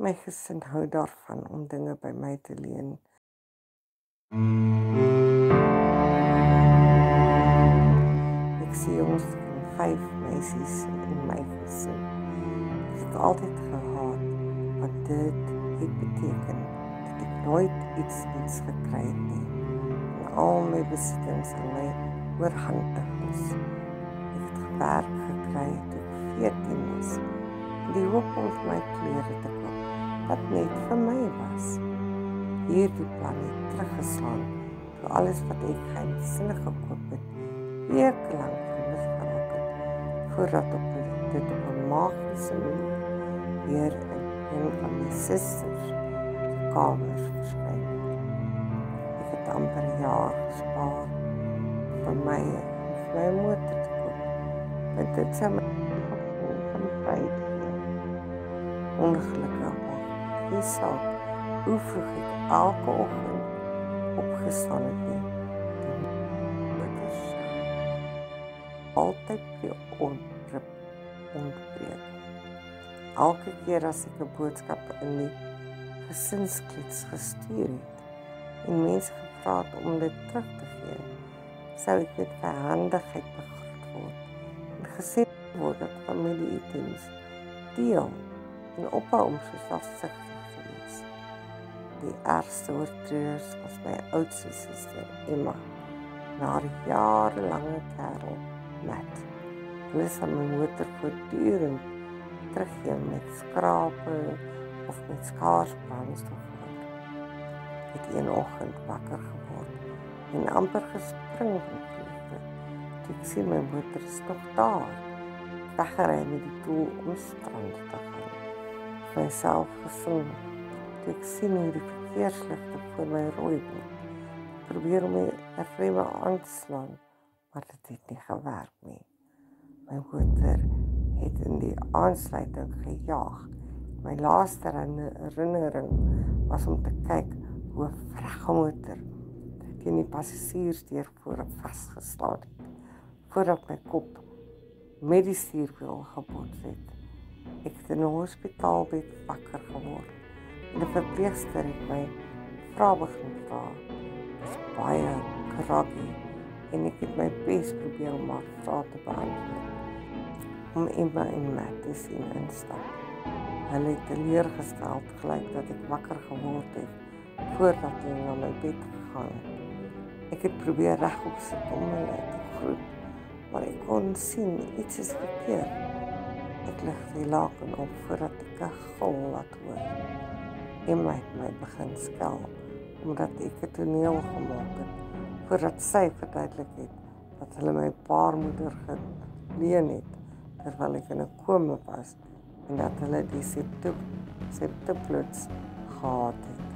My gesin hou daarvan om dinge by my te leen. Ek sien jongens van 5 meisies in my gesin. Ek het altyd gehaat, want dit het beteken dat ek nooit iets gekry het nie. En al my besittings aan my oorhandig is. Ek het gewerk gekry toe ek 14 was. Die hoop om vir my klere te koop, wat net vir my was. Hierdie plan het teruggeslaan, toe alles wat ek geheimsinnig gekoop het, wekenlang vermis geraak het, voordat dit op 'n magiese manier weer in een van my susters se kamers verskyn het. Ek het amper 'n jaar gespaar vir my motor te koop, want dit sou my gevoel van vryheid gee. Ongelukkig maak die saak hoe vroeg ek elke oggend opgestaan het nie. Die motor altyd weer ontbreek. Elke keer as ek 'n boodskap in die gesinsklets gestuur het en mense gevra het om dit terug te gee, sou ek met verhandigheid begroet word en gesê word dat familie-items deel en ophou om so selfsugtig te wees. Die ergste oortreders was my oudste suster Emma en haar jarelange kerel Matt. Hulle sal my motor voortdurend teruggee met skrape of met skaars brandstof. Ek het een oggend wakker geword en amper gespring van vreugde. Toe ek sien my motor is nog daar, weggery met die doel om strand te gaan. Vir myself gesing, toe ek sien hoe die verkeersligte voor my rooi word. Probeer om my remme aan te slaan, maar dit het nie gewerk nie. My motor het in die aansluiting gejaag. My laaste herinnering was om te kyk hoe 'n vragmotor teen die passasiersdeur voor vasgeslaan het, voordat my kop met die stuurwiel gebots het. Ek het in 'n hospitaalbed wakker geword en 'n verpleegster het my vrae begin vra. Dit is baie groggy en ek het my bes probeer om haar vrae te beantwoord. Om Emma en Matt te sien instap. Hulle het teleurgesteld gelyk dat ek wakker geword het voordat hulle na my bed gegaan het. Ek het probeer regop sit om hulle te groet, maar ek kon sien iets is verkeerd. Ek lig die laken op voordat ek 'n gil laat hoor. Emma het my begin skel, omdat ek 'n toneel gemaak het, voordat sy verduidelik het dat hulle my baarmoeder geleen het, terwyl ek in 'n koma was, en dat hulle die septuploids gehad het.